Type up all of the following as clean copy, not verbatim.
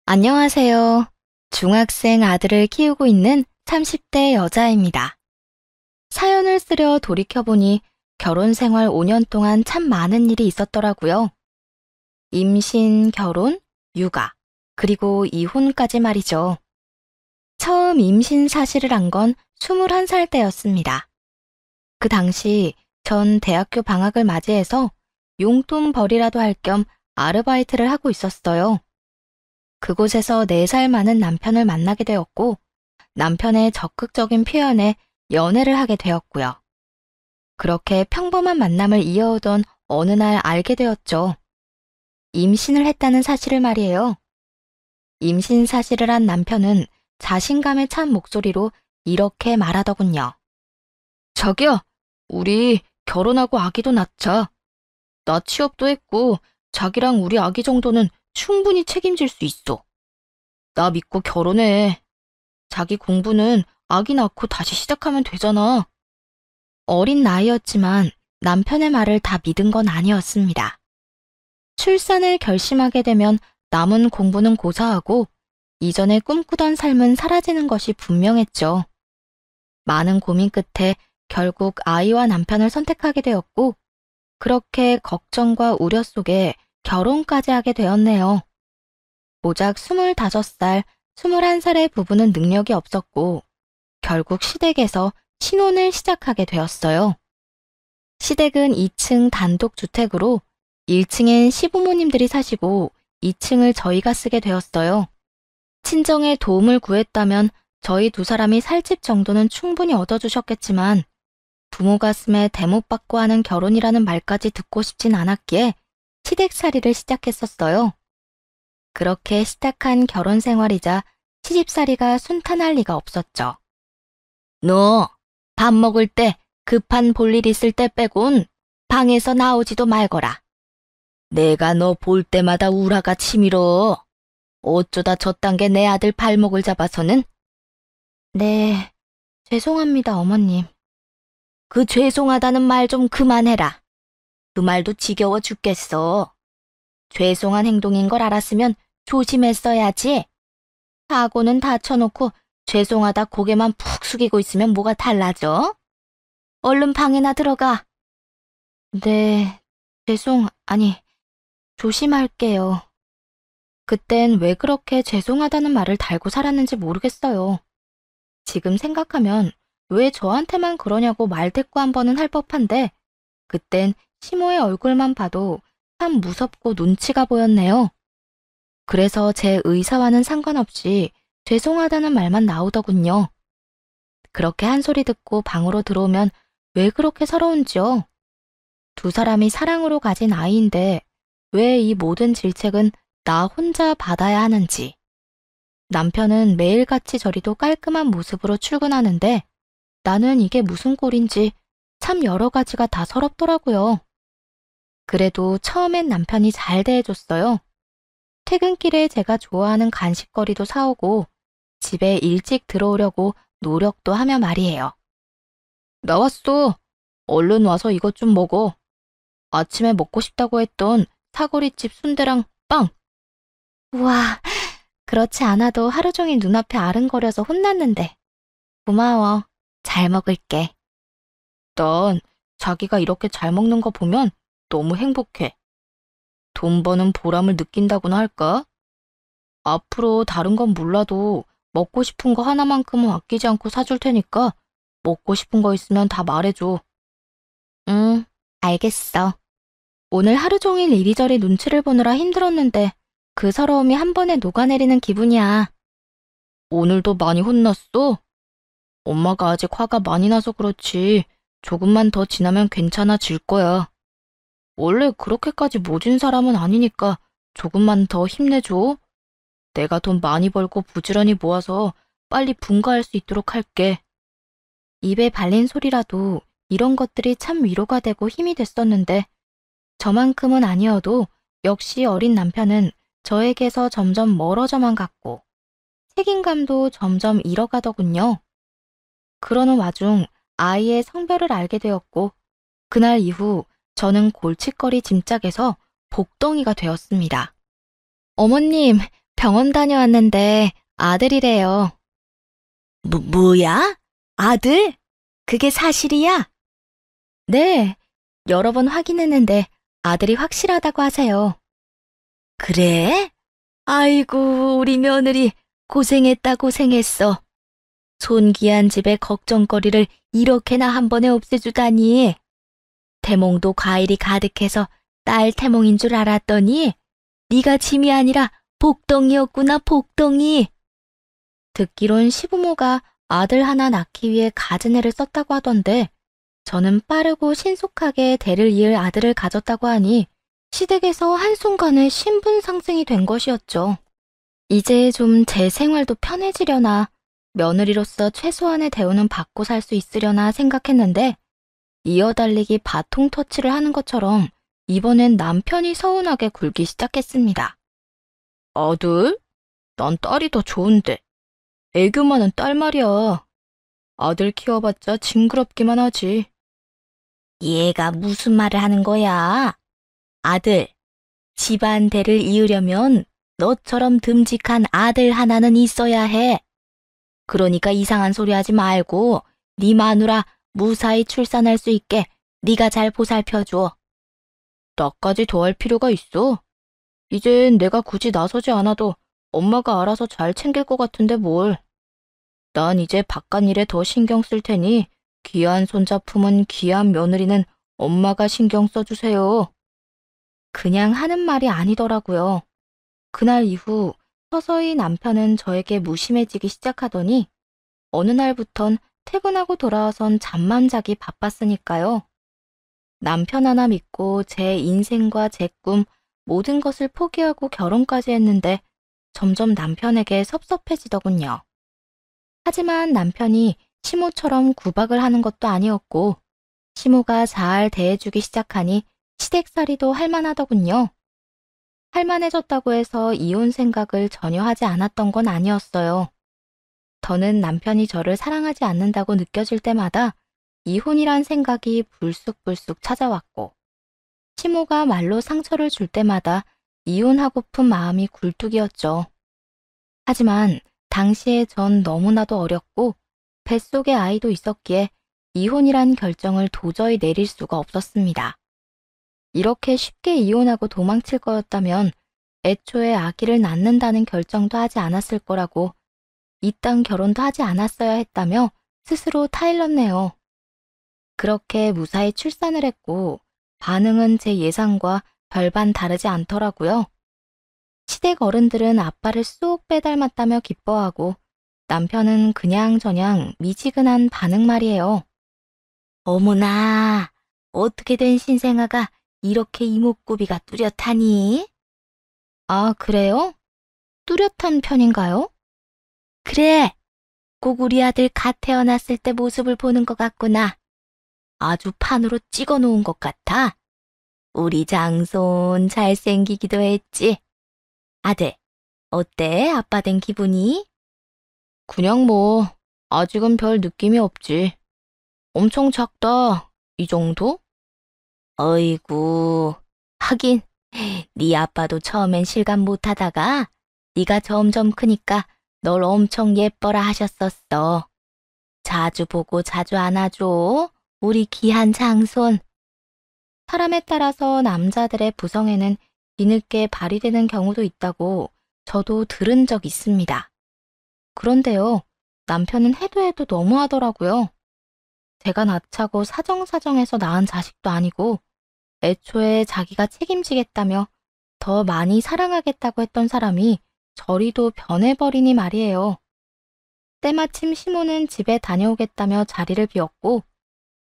안녕하세요. 중학생 아들을 키우고 있는 30대 여자입니다. 사연을 쓰려 돌이켜보니 결혼 생활 5년 동안 참 많은 일이 있었더라고요. 임신, 결혼, 육아, 그리고 이혼까지 말이죠. 처음 임신 사실을 안 건 21살 때였습니다. 그 당시 전 대학교 방학을 맞이해서 용돈벌이라도 할 겸 아르바이트를 하고 있었어요. 그곳에서 4살 많은 남편을 만나게 되었고, 남편의 적극적인 표현에 연애를 하게 되었고요. 그렇게 평범한 만남을 이어오던 어느 날 알게 되었죠. 임신을 했다는 사실을 말이에요. 임신 사실을 한 남편은 자신감에 찬 목소리로 이렇게 말하더군요. 자기야, 우리 결혼하고 아기도 낳자. 나 취업도 했고, 자기랑 우리 아기 정도는 충분히 책임질 수 있어. 나 믿고 결혼해. 자기 공부는 아기 낳고 다시 시작하면 되잖아. 어린 나이였지만 남편의 말을 다 믿은 건 아니었습니다. 출산을 결심하게 되면 남은 공부는 고사하고 이전에 꿈꾸던 삶은 사라지는 것이 분명했죠. 많은 고민 끝에 결국 아이와 남편을 선택하게 되었고, 그렇게 걱정과 우려 속에 결혼까지 하게 되었네요. 고작 25살, 21살의 부부는 능력이 없었고, 결국 시댁에서 신혼을 시작하게 되었어요. 시댁은 2층 단독주택으로 1층엔 시부모님들이 사시고 2층을 저희가 쓰게 되었어요. 친정에 도움을 구했다면 저희 두 사람이 살 집 정도는 충분히 얻어주셨겠지만 부모 가슴에 대못받고 하는 결혼이라는 말까지 듣고 싶진 않았기에 시댁살이를 시작했었어요. 그렇게 시작한 결혼 생활이자 시집살이가 순탄할 리가 없었죠. 너 밥 먹을 때 급한 볼일 있을 때 빼곤 방에서 나오지도 말거라. 내가 너 볼 때마다 우라가 치밀어. 어쩌다 저딴 게 내 아들 발목을 잡아서는? 네, 죄송합니다, 어머님. 그 죄송하다는 말 좀 그만해라. 그 말도 지겨워 죽겠어. 죄송한 행동인 걸 알았으면 조심했어야지. 사고는 다 쳐놓고 죄송하다 고개만 푹 숙이고 있으면 뭐가 달라져? 얼른 방에나 들어가. 네, 아니, 조심할게요. 그땐 왜 그렇게 죄송하다는 말을 달고 살았는지 모르겠어요. 지금 생각하면 왜 저한테만 그러냐고 말대꾸 한 번은 할 법한데, 그땐 시모의 얼굴만 봐도 참 무섭고 눈치가 보였네요. 그래서 제 의사와는 상관없이 죄송하다는 말만 나오더군요. 그렇게 한 소리 듣고 방으로 들어오면 왜 그렇게 서러운지요? 두 사람이 사랑으로 가진 아이인데 왜 이 모든 질책은 나 혼자 받아야 하는지. 남편은 매일같이 저리도 깔끔한 모습으로 출근하는데 나는 이게 무슨 꼴인지 참 여러 가지가 다 서럽더라고요. 그래도 처음엔 남편이 잘 대해줬어요. 퇴근길에 제가 좋아하는 간식거리도 사오고 집에 일찍 들어오려고 노력도 하며 말이에요. 나왔어. 얼른 와서 이것 좀 먹어. 아침에 먹고 싶다고 했던 사거리집 순대랑 빵. 우와, 그렇지 않아도 하루 종일 눈앞에 아른거려서 혼났는데. 고마워. 잘 먹을게. 난 자기가 이렇게 잘 먹는 거 보면 너무 행복해. 돈 버는 보람을 느낀다고나 할까? 앞으로 다른 건 몰라도 먹고 싶은 거 하나만큼은 아끼지 않고 사줄 테니까 먹고 싶은 거 있으면 다 말해줘. 응, 알겠어. 오늘 하루 종일 이리저리 눈치를 보느라 힘들었는데 그 서러움이 한 번에 녹아내리는 기분이야. 오늘도 많이 혼났어? 엄마가 아직 화가 많이 나서 그렇지 조금만 더 지나면 괜찮아질 거야. 원래 그렇게까지 모진 사람은 아니니까 조금만 더 힘내줘. 내가 돈 많이 벌고 부지런히 모아서 빨리 분가할 수 있도록 할게. 입에 발린 소리라도 이런 것들이 참 위로가 되고 힘이 됐었는데 저만큼은 아니어도 역시 어린 남편은 저에게서 점점 멀어져만 갔고 책임감도 점점 잃어가더군요. 그러는 와중 아이의 성별을 알게 되었고 그날 이후 저는 골칫거리 짐짝에서 복덩이가 되었습니다. 어머님, 병원 다녀왔는데 아들이래요. 뭐야? 아들? 그게 사실이야? 네, 여러 번 확인했는데 아들이 확실하다고 하세요. 그래? 아이고, 우리 며느리 고생했다 고생했어. 손귀한 집의 걱정거리를 이렇게나 한 번에 없애주다니. 태몽도 과일이 가득해서 딸 태몽인 줄 알았더니 네가 짐이 아니라 복덩이였구나, 복덩이. 듣기론 시부모가 아들 하나 낳기 위해 갖은 애를 썼다고 하던데 저는 빠르고 신속하게 대를 이을 아들을 가졌다고 하니 시댁에서 한순간에 신분 상승이 된 것이었죠. 이제 좀 제 생활도 편해지려나 며느리로서 최소한의 대우는 받고 살 수 있으려나 생각했는데 이어달리기 바통 터치를 하는 것처럼 이번엔 남편이 서운하게 굴기 시작했습니다. 아들? 난 딸이 더 좋은데. 애교 많은 딸 말이야. 아들 키워봤자 징그럽기만 하지. 얘가 무슨 말을 하는 거야? 아들, 집안 대를 이으려면 너처럼 듬직한 아들 하나는 있어야 해. 그러니까 이상한 소리 하지 말고 네 마누라 무사히 출산할 수 있게 네가 잘 보살펴줘. 나까지 더 할 필요가 있어? 이젠 내가 굳이 나서지 않아도 엄마가 알아서 잘 챙길 것 같은데 뭘. 난 이제 바깥일에 더 신경 쓸 테니 귀한 손자품은 귀한 며느리는 엄마가 신경 써주세요. 그냥 하는 말이 아니더라고요. 그날 이후 서서히 남편은 저에게 무심해지기 시작하더니 어느 날부턴 퇴근하고 돌아와선 잠만 자기 바빴으니까요. 남편 하나 믿고 제 인생과 제 꿈 모든 것을 포기하고 결혼까지 했는데 점점 남편에게 섭섭해지더군요. 하지만 남편이 시모처럼 구박을 하는 것도 아니었고 시모가 잘 대해주기 시작하니 시댁살이도 할만하더군요. 할만해졌다고 해서 이혼 생각을 전혀 하지 않았던 건 아니었어요. 더는 남편이 저를 사랑하지 않는다고 느껴질 때마다 이혼이란 생각이 불쑥불쑥 찾아왔고 시모가 말로 상처를 줄 때마다 이혼하고픈 마음이 굴뚝이었죠. 하지만 당시에 전 너무나도 어렸고 뱃속에 아이도 있었기에 이혼이란 결정을 도저히 내릴 수가 없었습니다. 이렇게 쉽게 이혼하고 도망칠 거였다면 애초에 아기를 낳는다는 결정도 하지 않았을 거라고 이딴 결혼도 하지 않았어야 했다며 스스로 타일렀네요. 그렇게 무사히 출산을 했고 반응은 제 예상과 별반 다르지 않더라고요. 시댁 어른들은 아빠를 쏙 빼닮았다며 기뻐하고 남편은 그냥저냥 미지근한 반응 말이에요. 어머나, 어떻게 된 신생아가 이렇게 이목구비가 뚜렷하니? 아, 그래요? 뚜렷한 편인가요? 그래, 꼭 우리 아들 갓 태어났을 때 모습을 보는 것 같구나. 아주 판으로 찍어 놓은 것 같아. 우리 장손 잘생기기도 했지. 아들, 어때? 아빠 된 기분이? 그냥 뭐, 아직은 별 느낌이 없지. 엄청 작다. 이 정도? 어이구, 하긴, 네 아빠도 처음엔 실감 못하다가 네가 점점 크니까 널 엄청 예뻐라 하셨었어. 자주 보고 자주 안아줘. 우리 귀한 장손. 사람에 따라서 남자들의 부성에는 뒤늦게 발휘되는 경우도 있다고 저도 들은 적 있습니다. 그런데요, 남편은 해도 해도 너무하더라고요. 제가 낳자고 사정사정해서 낳은 자식도 아니고 애초에 자기가 책임지겠다며 더 많이 사랑하겠다고 했던 사람이 저리도 변해버리니 말이에요. 때마침 시모는 집에 다녀오겠다며 자리를 비웠고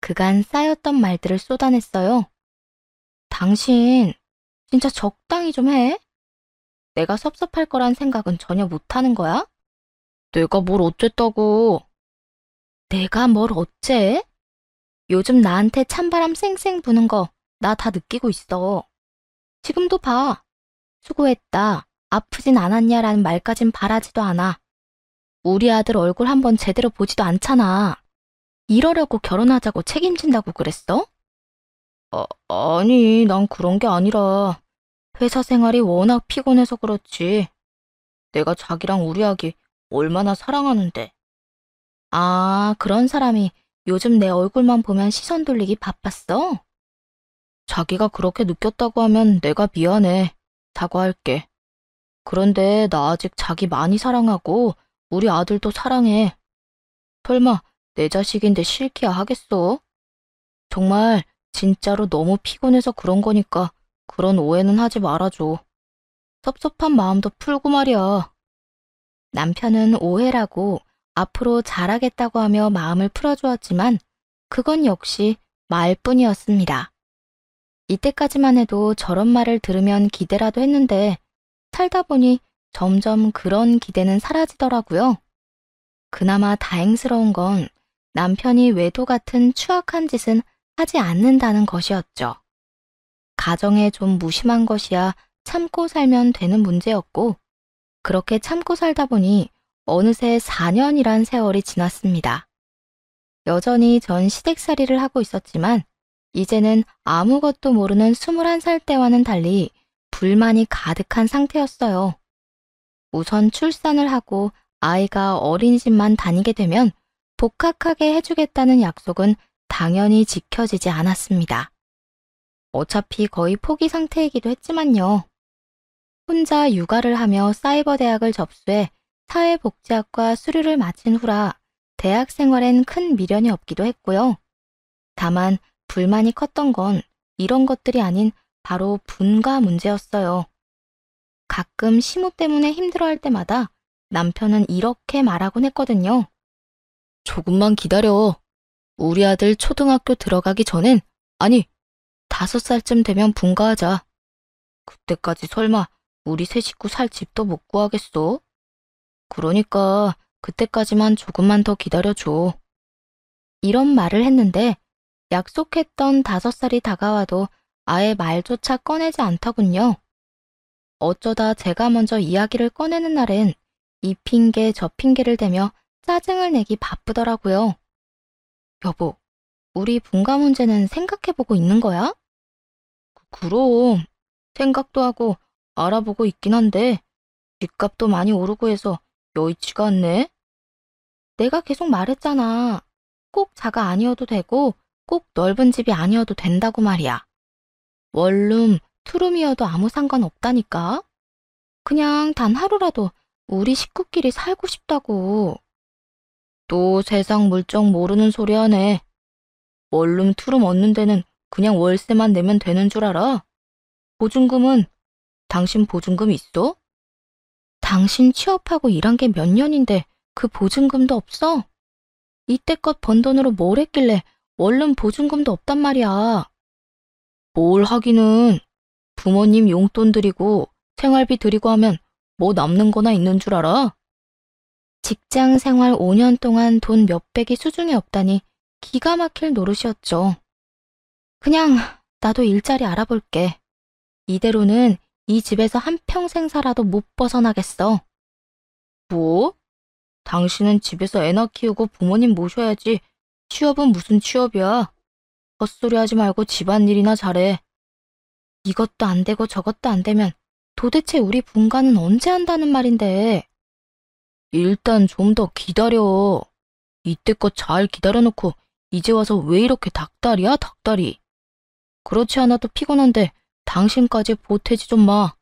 그간 쌓였던 말들을 쏟아냈어요. 당신 진짜 적당히 좀 해? 내가 섭섭할 거란 생각은 전혀 못하는 거야? 내가 뭘 어쨌다고. 내가 뭘 어째? 요즘 나한테 찬바람 쌩쌩 부는 거 나 다 느끼고 있어. 지금도 봐. 수고했다. 아프진 않았냐라는 말까진 바라지도 않아. 우리 아들 얼굴 한번 제대로 보지도 않잖아. 이러려고 결혼하자고 책임진다고 그랬어? 아니, 난 그런 게 아니라 회사 생활이 워낙 피곤해서 그렇지. 내가 자기랑 우리 아기 얼마나 사랑하는데. 아, 그런 사람이 요즘 내 얼굴만 보면 시선 돌리기 바빴어? 자기가 그렇게 느꼈다고 하면 내가 미안해. 사과할게. 그런데 나 아직 자기 많이 사랑하고 우리 아들도 사랑해. 설마 내 자식인데 싫기야 하겠어? 정말 진짜로 너무 피곤해서 그런 거니까 그런 오해는 하지 말아줘. 섭섭한 마음도 풀고 말이야. 남편은 오해라고 앞으로 잘하겠다고 하며 마음을 풀어주었지만 그건 역시 말뿐이었습니다. 이때까지만 해도 저런 말을 들으면 기대라도 했는데 살다 보니 점점 그런 기대는 사라지더라고요. 그나마 다행스러운 건 남편이 외도 같은 추악한 짓은 하지 않는다는 것이었죠. 가정에 좀 무심한 것이야 참고 살면 되는 문제였고, 그렇게 참고 살다 보니 어느새 4년이란 세월이 지났습니다. 여전히 전 시댁살이를 하고 있었지만 이제는 아무것도 모르는 21살 때와는 달리 불만이 가득한 상태였어요. 우선 출산을 하고 아이가 어린이집만 다니게 되면 복학하게 해주겠다는 약속은 당연히 지켜지지 않았습니다. 어차피 거의 포기 상태이기도 했지만요. 혼자 육아를 하며 사이버 대학을 접수해 사회복지학과 수료를 마친 후라 대학 생활엔 큰 미련이 없기도 했고요. 다만 불만이 컸던 건 이런 것들이 아닌 바로 분가 문제였어요. 가끔 시모 때문에 힘들어할 때마다 남편은 이렇게 말하곤 했거든요. 조금만 기다려. 우리 아들 초등학교 들어가기 전엔, 아니, 5살쯤 되면 분가하자. 그때까지 설마 우리 세 식구 살 집도 못 구하겠어? 그러니까 그때까지만 조금만 더 기다려줘. 이런 말을 했는데 약속했던 5살이 다가와도 아예 말조차 꺼내지 않더군요. 어쩌다 제가 먼저 이야기를 꺼내는 날엔 이 핑계 저 핑계를 대며 짜증을 내기 바쁘더라고요. 여보, 우리 분가 문제는 생각해보고 있는 거야? 그럼 생각도 하고 알아보고 있긴 한데 집값도 많이 오르고 해서 여의치가 않네. 내가 계속 말했잖아. 꼭 자가 아니어도 되고 꼭 넓은 집이 아니어도 된다고 말이야. 원룸, 투룸이어도 아무 상관없다니까. 그냥 단 하루라도 우리 식구끼리 살고 싶다고. 또 세상 물정 모르는 소리 하네. 원룸, 투룸 얻는 데는 그냥 월세만 내면 되는 줄 알아? 보증금은 당신 보증금 있어? 당신 취업하고 일한 게 몇 년인데 그 보증금도 없어? 이때껏 번 돈으로 뭘 했길래 원룸 보증금도 없단 말이야. 뭘 하기는 부모님 용돈 드리고 생활비 드리고 하면 뭐 남는 거나 있는 줄 알아? 직장 생활 5년 동안 돈 몇백이 수중에 없다니 기가 막힐 노릇이었죠. 그냥 나도 일자리 알아볼게. 이대로는 이 집에서 한평생 살아도 못 벗어나겠어. 뭐? 당신은 집에서 애나 키우고 부모님 모셔야지. 취업은 무슨 취업이야. 헛소리 하지 말고 집안일이나 잘해. 이것도 안 되고 저것도 안 되면 도대체 우리 분가는 언제 한다는 말인데. 일단 좀 더 기다려. 이때껏 잘 기다려놓고 이제 와서 왜 이렇게 닭다리야, 닭다리. 그렇지 않아도 피곤한데 당신까지 보태지 좀 마.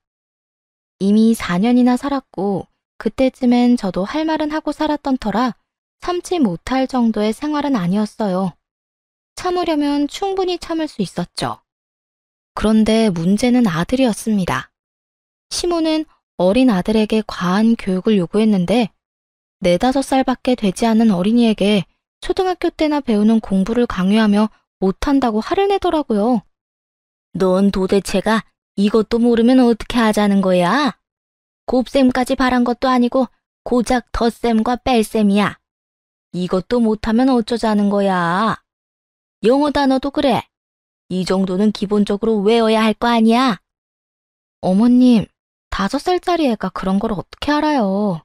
이미 4년이나 살았고 그때쯤엔 저도 할 말은 하고 살았던 터라 참지 못할 정도의 생활은 아니었어요. 참으려면 충분히 참을 수 있었죠. 그런데 문제는 아들이었습니다. 시모는 어린 아들에게 과한 교육을 요구했는데 4~5살밖에 되지 않은 어린이에게 초등학교 때나 배우는 공부를 강요하며 못한다고 화를 내더라고요. 넌 도대체가 이것도 모르면 어떻게 하자는 거야? 곱셈까지 바란 것도 아니고 고작 덧셈과 뺄셈이야. 이것도 못하면 어쩌자는 거야? 영어 단어도 그래. 이 정도는 기본적으로 외워야 할 거 아니야? 어머님, 5살짜리 애가 그런 걸 어떻게 알아요?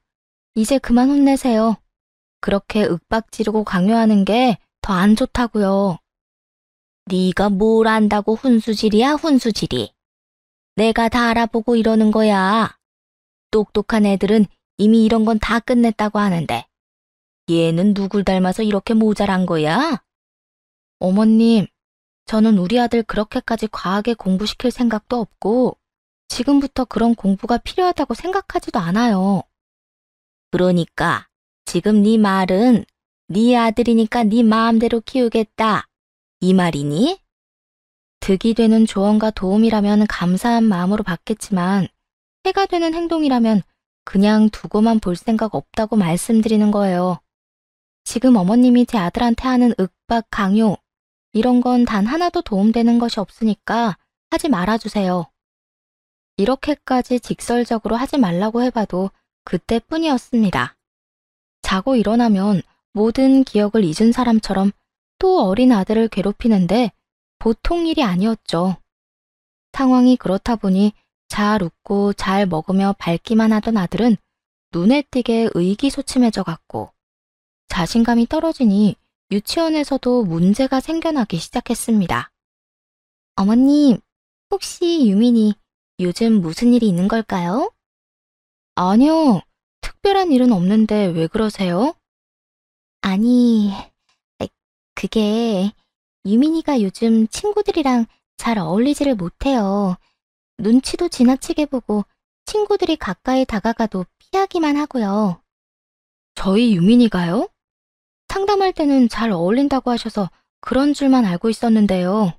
이제 그만 혼내세요. 그렇게 윽박 지르고 강요하는 게 더 안 좋다고요. 네가 뭘 안다고 훈수질이야, 훈수질이. 내가 다 알아보고 이러는 거야. 똑똑한 애들은 이미 이런 건 다 끝냈다고 하는데 얘는 누굴 닮아서 이렇게 모자란 거야? 어머님, 저는 우리 아들 그렇게까지 과하게 공부시킬 생각도 없고 지금부터 그런 공부가 필요하다고 생각하지도 않아요. 그러니까 지금 네 말은 네 아들이니까 네 마음대로 키우겠다. 이 말이니? 득이 되는 조언과 도움이라면 감사한 마음으로 받겠지만 해가 되는 행동이라면 그냥 두고만 볼 생각 없다고 말씀드리는 거예요. 지금 어머님이 제 아들한테 하는 윽박 강요, 이런 건 단 하나도 도움되는 것이 없으니까 하지 말아주세요. 이렇게까지 직설적으로 하지 말라고 해봐도 그때뿐이었습니다. 자고 일어나면 모든 기억을 잊은 사람처럼 또 어린 아들을 괴롭히는데 보통 일이 아니었죠. 상황이 그렇다 보니 잘 웃고 잘 먹으며 밝기만 하던 아들은 눈에 띄게 의기소침해져 갔고 자신감이 떨어지니 유치원에서도 문제가 생겨나기 시작했습니다. 어머님, 혹시 유민이 요즘 무슨 일이 있는 걸까요? 아니요, 특별한 일은 없는데 왜 그러세요? 아니, 그게 유민이가 요즘 친구들이랑 잘 어울리지를 못해요. 눈치도 지나치게 보고 친구들이 가까이 다가가도 피하기만 하고요. 저희 유민이가요? 상담할 때는 잘 어울린다고 하셔서 그런 줄만 알고 있었는데요.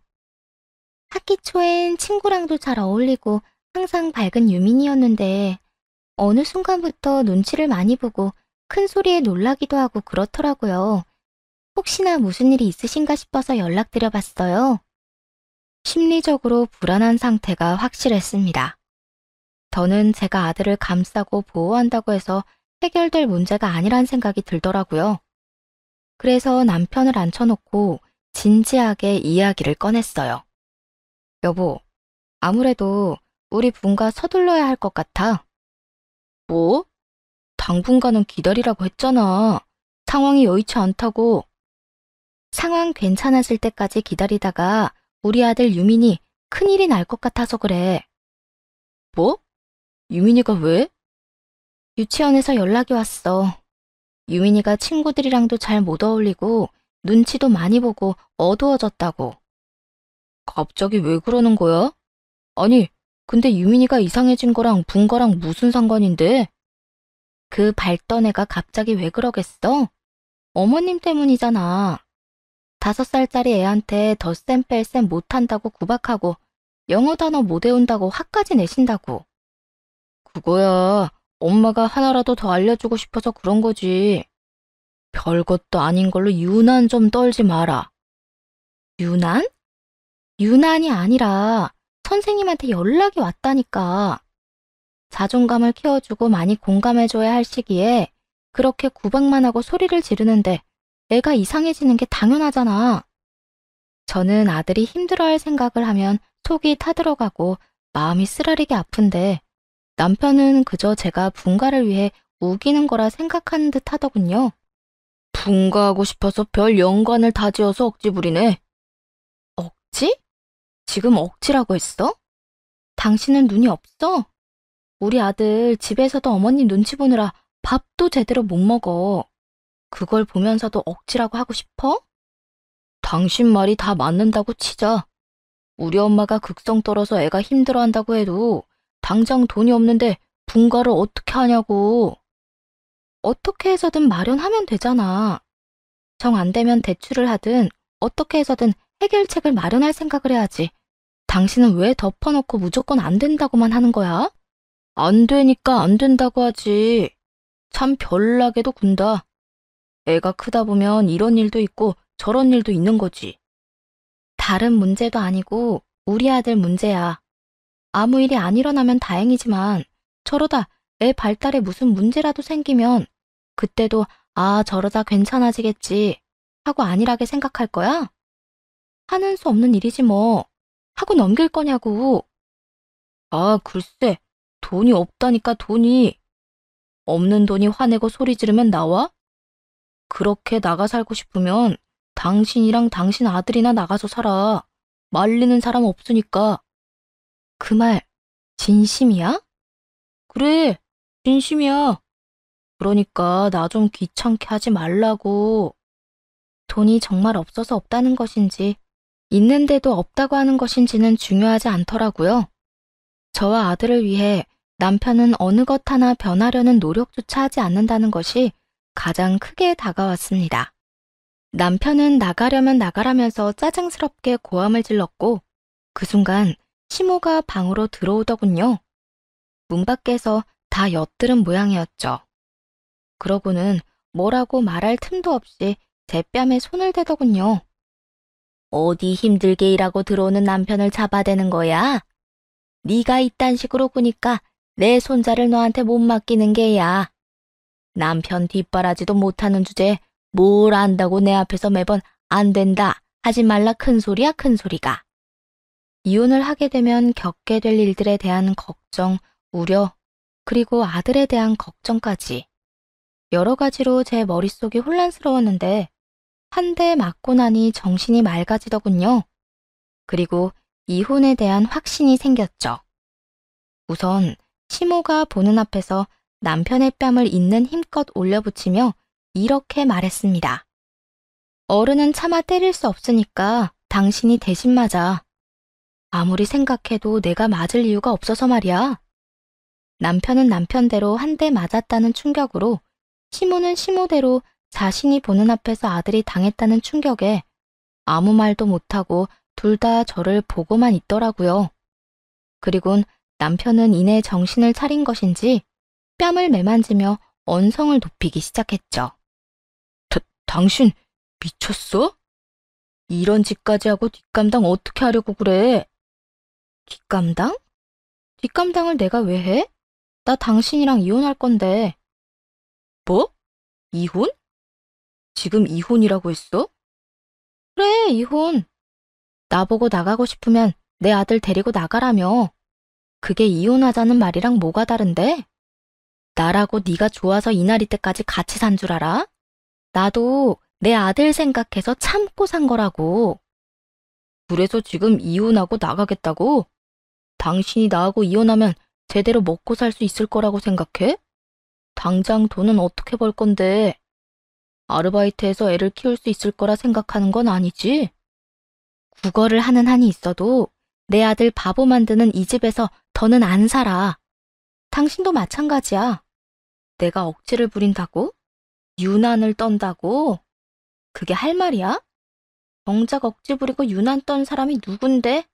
학기 초엔 친구랑도 잘 어울리고 항상 밝은 유민이었는데 어느 순간부터 눈치를 많이 보고 큰 소리에 놀라기도 하고 그렇더라고요. 혹시나 무슨 일이 있으신가 싶어서 연락드려봤어요. 심리적으로 불안한 상태가 확실했습니다. 저는 제가 아들을 감싸고 보호한다고 해서 해결될 문제가 아니란 생각이 들더라고요. 그래서 남편을 앉혀놓고 진지하게 이야기를 꺼냈어요. 여보, 아무래도 우리 분가 서둘러야 할 것 같아. 뭐? 당분간은 기다리라고 했잖아. 상황이 여의치 않다고. 상황 괜찮아질 때까지 기다리다가 우리 아들 유민이 큰일이 날 것 같아서 그래. 뭐? 유민이가 왜? 유치원에서 연락이 왔어. 유민이가 친구들이랑도 잘 못 어울리고 눈치도 많이 보고 어두워졌다고. 갑자기 왜 그러는 거야? 아니, 근데 유민이가 이상해진 거랑 분가랑 무슨 상관인데? 그 밝던 애가 갑자기 왜 그러겠어? 어머님 때문이잖아. 5살짜리 애한테 덧셈 뺄셈 못한다고 구박하고 영어 단어 못 외운다고 화까지 내신다고. 그거야 엄마가 하나라도 더 알려주고 싶어서 그런 거지. 별것도 아닌 걸로 유난 좀 떨지 마라. 유난? 유난이 아니라 선생님한테 연락이 왔다니까. 자존감을 키워주고 많이 공감해줘야 할 시기에 그렇게 구박만 하고 소리를 지르는데 애가 이상해지는 게 당연하잖아. 저는 아들이 힘들어할 생각을 하면 속이 타들어가고 마음이 쓰라리게 아픈데 남편은 그저 제가 분가를 위해 우기는 거라 생각하는 듯 하더군요. 분가하고 싶어서 별 연관을 다 지어서 억지 부리네. 억지? 지금 억지라고 했어? 당신은 눈이 없어? 우리 아들 집에서도 어머님 눈치 보느라 밥도 제대로 못 먹어. 그걸 보면서도 억지라고 하고 싶어? 당신 말이 다 맞는다고 치자. 우리 엄마가 극성 떨어서 애가 힘들어한다고 해도 당장 돈이 없는데 분가를 어떻게 하냐고. 어떻게 해서든 마련하면 되잖아. 정 안 되면 대출을 하든 어떻게 해서든 해결책을 마련할 생각을 해야지. 당신은 왜 덮어놓고 무조건 안 된다고만 하는 거야? 안 되니까 안 된다고 하지. 참 별나게도 군다. 애가 크다 보면 이런 일도 있고 저런 일도 있는 거지. 다른 문제도 아니고 우리 아들 문제야. 아무 일이 안 일어나면 다행이지만 저러다 애 발달에 무슨 문제라도 생기면 그때도 아 저러다 괜찮아지겠지 하고 안일하게 생각할 거야? 하는 수 없는 일이지 뭐. 하고 넘길 거냐고. 아 글쎄 돈이 없다니까 돈이. 없는 돈이 화내고 소리 지르면 나와? 그렇게 나가 살고 싶으면 당신이랑 당신 아들이나 나가서 살아. 말리는 사람 없으니까. 그 말 진심이야? 그래, 진심이야. 그러니까 나 좀 귀찮게 하지 말라고. 돈이 정말 없어서 없다는 것인지, 있는데도 없다고 하는 것인지는 중요하지 않더라고요. 저와 아들을 위해 남편은 어느 것 하나 변하려는 노력조차 하지 않는다는 것이 가장 크게 다가왔습니다. 남편은 나가려면 나가라면서 짜증스럽게 고함을 질렀고, 그 순간 시모가 방으로 들어오더군요. 문 밖에서 다 엿들은 모양이었죠. 그러고는 뭐라고 말할 틈도 없이 제 뺨에 손을 대더군요. 어디 힘들게 일하고 들어오는 남편을 잡아대는 거야? 네가 이딴 식으로 구니까 내 손자를 너한테 못 맡기는 게야. 남편 뒷바라지도 못하는 주제에 뭘 안다고 내 앞에서 매번 안 된다, 하지 말라 큰 소리야 큰 소리가. 이혼을 하게 되면 겪게 될 일들에 대한 걱정, 우려, 그리고 아들에 대한 걱정까지 여러 가지로 제 머릿속이 혼란스러웠는데 한 대 맞고 나니 정신이 맑아지더군요. 그리고 이혼에 대한 확신이 생겼죠. 우선 시모가 보는 앞에서 남편의 뺨을 있는 힘껏 올려붙이며 이렇게 말했습니다. 어른은 차마 때릴 수 없으니까 당신이 대신 맞아. 아무리 생각해도 내가 맞을 이유가 없어서 말이야. 남편은 남편대로 한 대 맞았다는 충격으로, 시모는 시모대로 자신이 보는 앞에서 아들이 당했다는 충격에 아무 말도 못하고 둘 다 저를 보고만 있더라고요. 그리곤 남편은 이내 정신을 차린 것인지 뺨을 매만지며 언성을 높이기 시작했죠. 당신 미쳤어? 이런 짓까지 하고 뒷감당 어떻게 하려고 그래? 뒷감당? 뒷감당을 내가 왜 해? 나 당신이랑 이혼할 건데. 뭐? 이혼? 지금 이혼이라고 했어? 그래, 이혼. 나보고 나가고 싶으면 내 아들 데리고 나가라며. 그게 이혼하자는 말이랑 뭐가 다른데? 나라고 네가 좋아서 이날이 때까지 같이 산 줄 알아? 나도 내 아들 생각해서 참고 산 거라고. 그래서 지금 이혼하고 나가겠다고? 당신이 나하고 이혼하면 제대로 먹고 살 수 있을 거라고 생각해? 당장 돈은 어떻게 벌 건데? 아르바이트해서 애를 키울 수 있을 거라 생각하는 건 아니지? 국어를 하는 한이 있어도 내 아들 바보 만드는 이 집에서 더는 안 살아. 당신도 마찬가지야. 내가 억지를 부린다고? 유난을 떤다고? 그게 할 말이야? 정작 억지 부리고 유난 떤 사람이 누군데?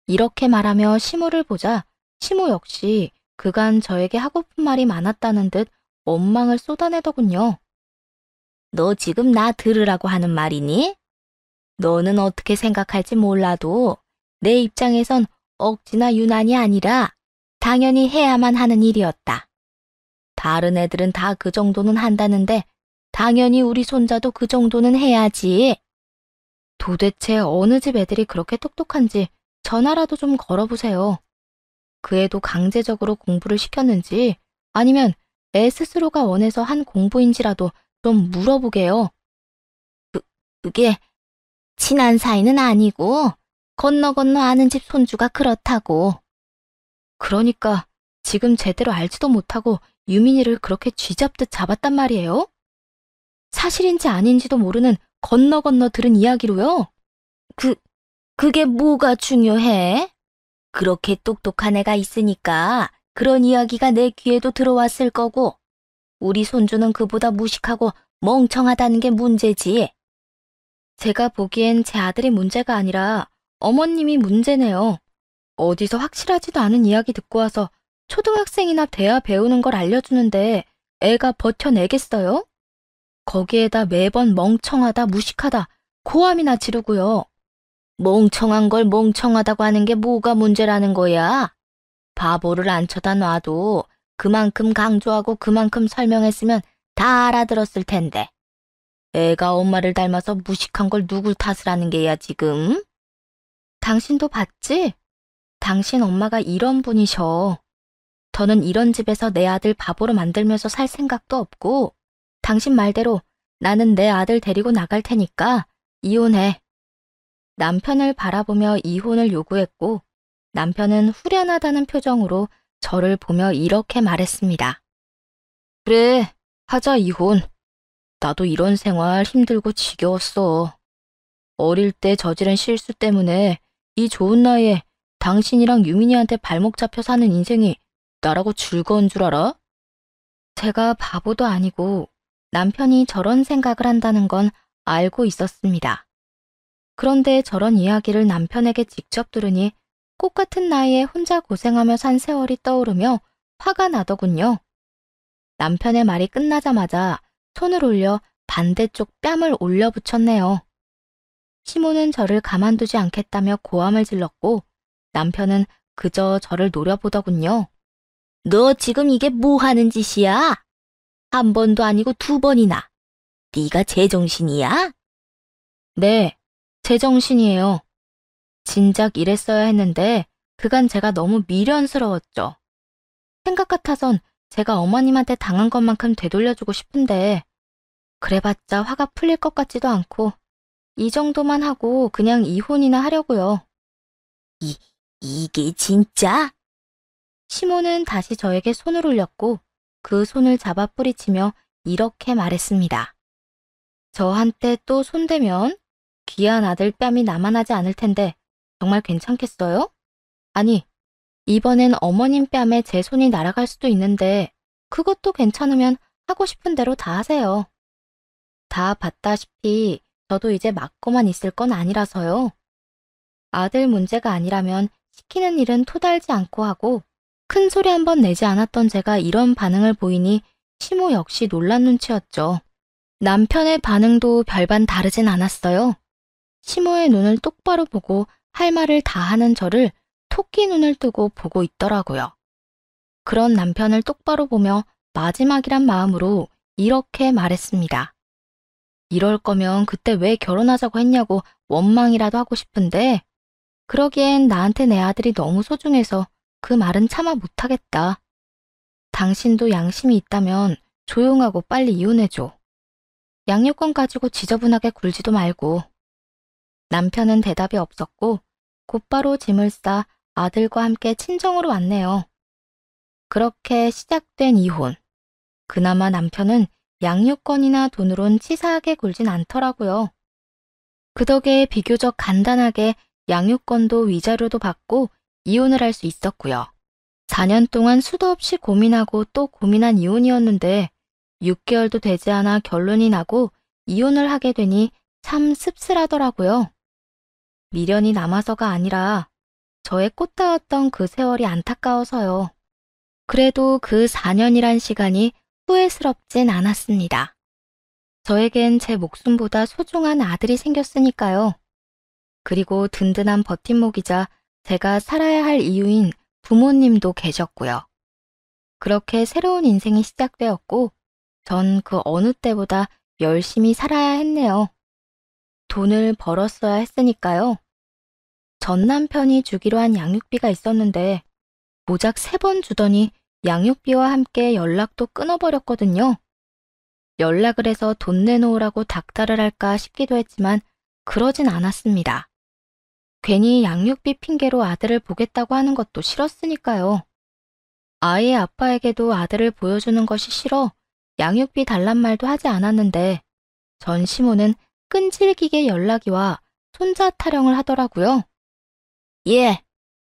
이렇게 말하며 시모를 보자 시모 역시 그간 저에게 하고픈 말이 많았다는 듯 원망을 쏟아내더군요. 너 지금 나 들으라고 하는 말이니? 너는 어떻게 생각할지 몰라도 내 입장에선 억지나 유난이 아니라 당연히 해야만 하는 일이었다. 다른 애들은 다 그 정도는 한다는데 당연히 우리 손자도 그 정도는 해야지. 도대체 어느 집 애들이 그렇게 똑똑한지 전화라도 좀 걸어보세요. 그 애도 강제적으로 공부를 시켰는지 아니면 애 스스로가 원해서 한 공부인지라도 좀 물어보게요. 그게 친한 사이는 아니고 건너 건너 아는 집 손주가 그렇다고. 그러니까 지금 제대로 알지도 못하고 유민이를 그렇게 쥐잡듯 잡았단 말이에요? 사실인지 아닌지도 모르는 건너 건너 들은 이야기로요? 그게 뭐가 중요해? 그렇게 똑똑한 애가 있으니까 그런 이야기가 내 귀에도 들어왔을 거고, 우리 손주는 그보다 무식하고 멍청하다는 게 문제지. 제가 보기엔 제 아들이 문제가 아니라 어머님이 문제네요. 어디서 확실하지도 않은 이야기 듣고 와서 초등학생이나 대화 배우는 걸 알려주는데 애가 버텨내겠어요? 거기에다 매번 멍청하다, 무식하다, 고함이나 지르고요. 멍청한 걸 멍청하다고 하는 게 뭐가 문제라는 거야? 바보를 안 쳐다 놔도 그만큼 강조하고 그만큼 설명했으면 다 알아들었을 텐데. 애가 엄마를 닮아서 무식한 걸 누굴 탓을 하는 게야 지금? 당신도 봤지? 당신 엄마가 이런 분이셔. 더는 이런 집에서 내 아들 바보로 만들면서 살 생각도 없고, 당신 말대로 나는 내 아들 데리고 나갈 테니까 이혼해. 남편을 바라보며 이혼을 요구했고, 남편은 후련하다는 표정으로 저를 보며 이렇게 말했습니다. 그래, 하자 이혼. 나도 이런 생활 힘들고 지겨웠어. 어릴 때 저지른 실수 때문에 이 좋은 나이에 당신이랑 유민이한테 발목 잡혀 사는 인생이 나라고 즐거운 줄 알아? 제가 바보도 아니고 남편이 저런 생각을 한다는 건 알고 있었습니다. 그런데 저런 이야기를 남편에게 직접 들으니 꽃 같은 나이에 혼자 고생하며 산 세월이 떠오르며 화가 나더군요. 남편의 말이 끝나자마자 손을 올려 반대쪽 뺨을 올려붙였네요. 시모는 저를 가만두지 않겠다며 고함을 질렀고 남편은 그저 저를 노려보더군요. 너 지금 이게 뭐 하는 짓이야? 한 번도 아니고 두 번이나. 네가 제정신이야? 네, 제정신이에요. 진작 이랬어야 했는데 그간 제가 너무 미련스러웠죠. 생각 같아선 제가 어머님한테 당한 것만큼 되돌려주고 싶은데 그래봤자 화가 풀릴 것 같지도 않고 이 정도만 하고 그냥 이혼이나 하려고요. 이게 진짜? 시모는 다시 저에게 손을 올렸고 그 손을 잡아 뿌리치며 이렇게 말했습니다. 저한테 또 손대면 귀한 아들 뺨이 남아나지 않을 텐데 정말 괜찮겠어요? 아니, 이번엔 어머님 뺨에 제 손이 날아갈 수도 있는데 그것도 괜찮으면 하고 싶은 대로 다 하세요. 다 봤다시피 저도 이제 맞고만 있을 건 아니라서요. 아들 문제가 아니라면 시키는 일은 토달지 않고 하고 큰 소리 한 번 내지 않았던 제가 이런 반응을 보이니 시모 역시 놀란 눈치였죠. 남편의 반응도 별반 다르진 않았어요. 시모의 눈을 똑바로 보고 할 말을 다 하는 저를 토끼 눈을 뜨고 보고 있더라고요. 그런 남편을 똑바로 보며 마지막이란 마음으로 이렇게 말했습니다. 이럴 거면 그때 왜 결혼하자고 했냐고 원망이라도 하고 싶은데 그러기엔 나한테 내 아들이 너무 소중해서 그 말은 참아 못하겠다. 당신도 양심이 있다면 조용하고 빨리 이혼해줘. 양육권 가지고 지저분하게 굴지도 말고. 남편은 대답이 없었고 곧바로 짐을 싸 아들과 함께 친정으로 왔네요. 그렇게 시작된 이혼. 그나마 남편은 양육권이나 돈으론 치사하게 굴진 않더라고요. 그 덕에 비교적 간단하게 양육권도 위자료도 받고 이혼을 할 수 있었고요. 4년 동안 수도 없이 고민하고 또 고민한 이혼이었는데 6개월도 되지 않아 결론이 나고 이혼을 하게 되니 참 씁쓸하더라고요. 미련이 남아서가 아니라 저의 꽃다웠던 그 세월이 안타까워서요. 그래도 그 4년이란 시간이 후회스럽진 않았습니다. 저에겐 제 목숨보다 소중한 아들이 생겼으니까요. 그리고 든든한 버팀목이자 제가 살아야 할 이유인 부모님도 계셨고요. 그렇게 새로운 인생이 시작되었고 전 그 어느 때보다 열심히 살아야 했네요. 돈을 벌었어야 했으니까요. 전 남편이 주기로 한 양육비가 있었는데 고작 3번 주더니 양육비와 함께 연락도 끊어버렸거든요. 연락을 해서 돈 내놓으라고 닥달을 할까 싶기도 했지만 그러진 않았습니다. 괜히 양육비 핑계로 아들을 보겠다고 하는 것도 싫었으니까요. 아이의 아빠에게도 아들을 보여주는 것이 싫어 양육비 달란 말도 하지 않았는데 전 시모는 끈질기게 연락이 와 손자 타령을 하더라고요. 예,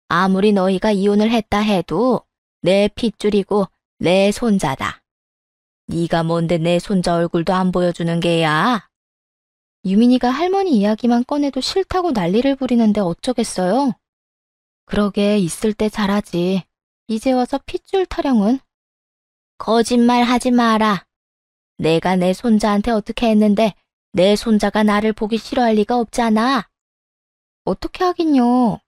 아무리 너희가 이혼을 했다 해도 내 핏줄이고 내 손자다. 네가 뭔데 내 손자 얼굴도 안 보여주는 게야? 유민이가 할머니 이야기만 꺼내도 싫다고 난리를 부리는데 어쩌겠어요? 그러게 있을 때 잘하지. 이제 와서 핏줄 타령은? 거짓말 하지 마라. 내가 내 손자한테 어떻게 했는데 내 손자가 나를 보기 싫어할 리가 없잖아. 어떻게 하긴요.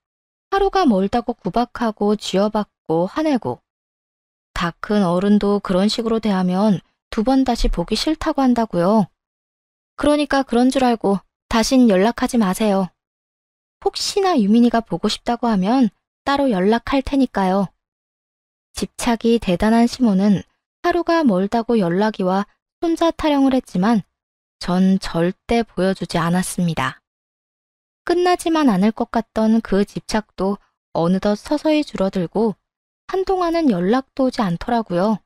하루가 멀다고 구박하고 쥐어받고 화내고 다 큰 어른도 그런 식으로 대하면 2번 다시 보기 싫다고 한다고요. 그러니까 그런 줄 알고 다신 연락하지 마세요. 혹시나 유민이가 보고 싶다고 하면 따로 연락할 테니까요. 집착이 대단한 시모는 하루가 멀다고 연락이 와 손자 타령을 했지만 전 절대 보여주지 않았습니다. 끝나지만 않을 것 같던 그 집착도 어느덧 서서히 줄어들고 한동안은 연락도 오지 않더라고요.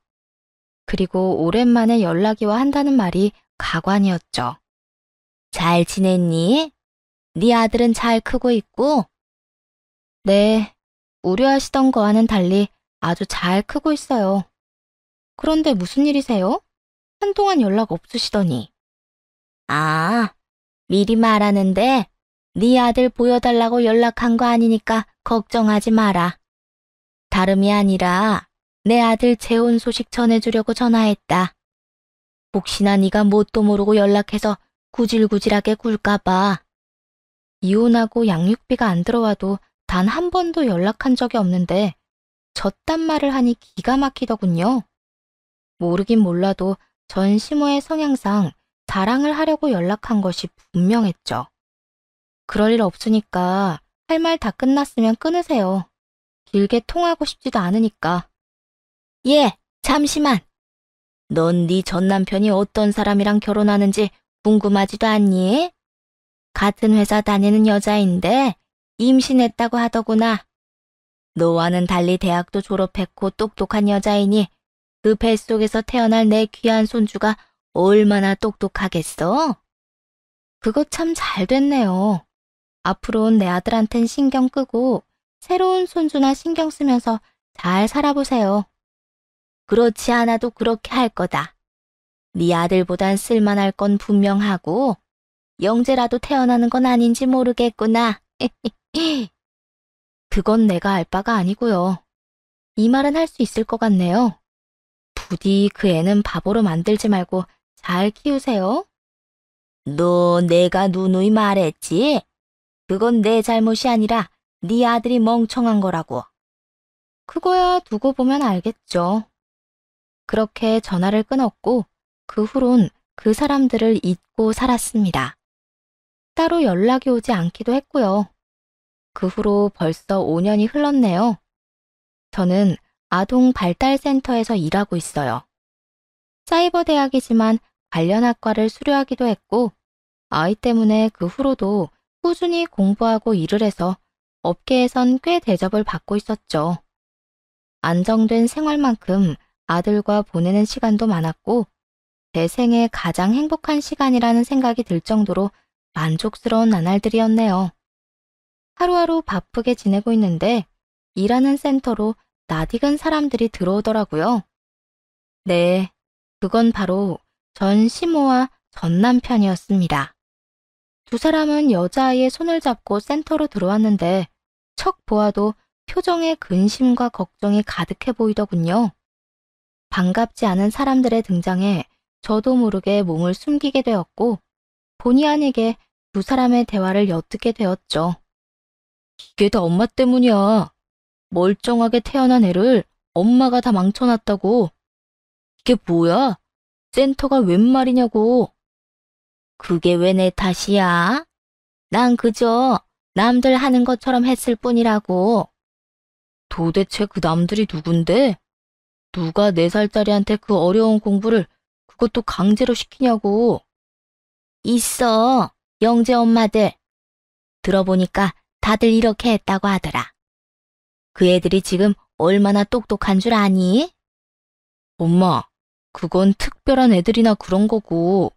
그리고 오랜만에 연락이와 한다는 말이 가관이었죠. 잘 지냈니? 네 아들은 잘 크고 있고? 네, 우려하시던 거와는 달리 아주 잘 크고 있어요. 그런데 무슨 일이세요? 한동안 연락 없으시더니. 아, 미리 말하는데 네 아들 보여달라고 연락한 거 아니니까 걱정하지 마라. 다름이 아니라 내 아들 재혼 소식 전해주려고 전화했다. 혹시나 네가 뭣도 모르고 연락해서 구질구질하게 굴까 봐. 이혼하고 양육비가 안 들어와도 단 한 번도 연락한 적이 없는데 저딴 말을 하니 기가 막히더군요. 모르긴 몰라도 전 시모의 성향상 자랑을 하려고 연락한 것이 분명했죠. 그럴 일 없으니까 할 말 다 끝났으면 끊으세요. 길게 통하고 싶지도 않으니까. 예, 잠시만. 넌 네 전 남편이 어떤 사람이랑 결혼하는지 궁금하지도 않니? 같은 회사 다니는 여자인데 임신했다고 하더구나. 너와는 달리 대학도 졸업했고 똑똑한 여자이니 그 뱃속에서 태어날 내 귀한 손주가 얼마나 똑똑하겠어? 그거 참 잘 됐네요. 앞으로는 내 아들한텐 신경 끄고 새로운 손주나 신경 쓰면서 잘 살아보세요. 그렇지 않아도 그렇게 할 거다. 네 아들보단 쓸만할 건 분명하고 영재라도 태어나는 건 아닌지 모르겠구나. 그건 내가 알 바가 아니고요. 이 말은 할 수 있을 것 같네요. 부디 그 애는 바보로 만들지 말고 잘 키우세요. 너 내가 누누이 말했지? 그건 내 잘못이 아니라 네 아들이 멍청한 거라고. 그거야 두고 보면 알겠죠. 그렇게 전화를 끊었고 그 후론 그 사람들을 잊고 살았습니다. 따로 연락이 오지 않기도 했고요. 그 후로 벌써 5년이 흘렀네요. 저는 아동 발달센터에서 일하고 있어요. 사이버 대학이지만 관련 학과를 수료하기도 했고 아이 때문에 그 후로도 꾸준히 공부하고 일을 해서 업계에선 꽤 대접을 받고 있었죠. 안정된 생활만큼 아들과 보내는 시간도 많았고 제 생애 가장 행복한 시간이라는 생각이 들 정도로 만족스러운 나날들이었네요. 하루하루 바쁘게 지내고 있는데 일하는 센터로 낯익은 사람들이 들어오더라고요. 네, 그건 바로 전 시모와 전 남편이었습니다. 두 사람은 여자아이의 손을 잡고 센터로 들어왔는데 척 보아도 표정에 근심과 걱정이 가득해 보이더군요. 반갑지 않은 사람들의 등장에 저도 모르게 몸을 숨기게 되었고 본의 아니게 두 사람의 대화를 엿듣게 되었죠. 이게 다 엄마 때문이야. 멀쩡하게 태어난 애를 엄마가 다 망쳐놨다고. 이게 뭐야? 센터가 웬 말이냐고. 그게 왜 내 탓이야? 난 그저 남들 하는 것처럼 했을 뿐이라고. 도대체 그 남들이 누군데? 누가 4살짜리한테 그 어려운 공부를 그것도 강제로 시키냐고. 있어, 영재 엄마들. 들어보니까 다들 이렇게 했다고 하더라. 그 애들이 지금 얼마나 똑똑한 줄 아니? 엄마, 그건 특별한 애들이나 그런 거고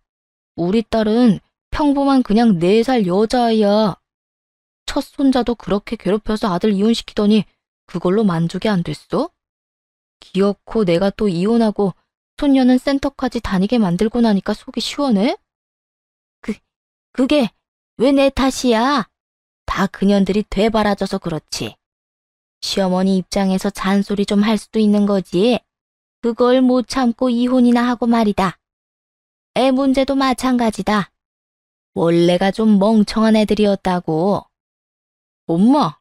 우리 딸은 평범한 그냥 4살 여자아이야. 첫 손자도 그렇게 괴롭혀서 아들 이혼시키더니 그걸로 만족이 안 됐어? 기어코 내가 또 이혼하고 손녀는 센터까지 다니게 만들고 나니까 속이 시원해? 그게 왜 내 탓이야? 다 그년들이 되바라져서 그렇지. 시어머니 입장에서 잔소리 좀 할 수도 있는 거지. 그걸 못 참고 이혼이나 하고 말이다. 애 문제도 마찬가지다. 원래가 좀 멍청한 애들이었다고. 엄마,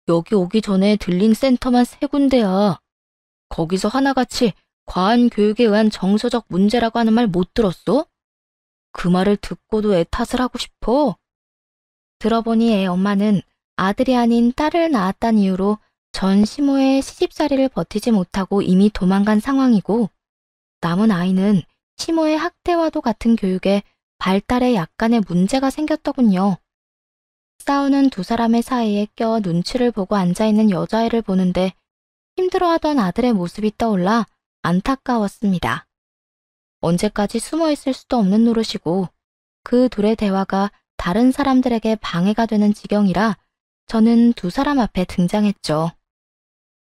여기 오기 전에 들린 센터만 3군데야. 거기서 하나같이 과한 교육에 의한 정서적 문제라고 하는 말 못 들었어? 그 말을 듣고도 애 탓을 하고 싶어. 들어보니 애 엄마는 아들이 아닌 딸을 낳았다는 이유로 전 시모의 시집살이를 버티지 못하고 이미 도망간 상황이고 남은 아이는 시모의 학대와도 같은 교육에 발달에 약간의 문제가 생겼더군요. 싸우는 두 사람의 사이에 껴 눈치를 보고 앉아있는 여자애를 보는데 힘들어하던 아들의 모습이 떠올라 안타까웠습니다. 언제까지 숨어 있을 수도 없는 노릇이고 그 둘의 대화가 다른 사람들에게 방해가 되는 지경이라 저는 두 사람 앞에 등장했죠.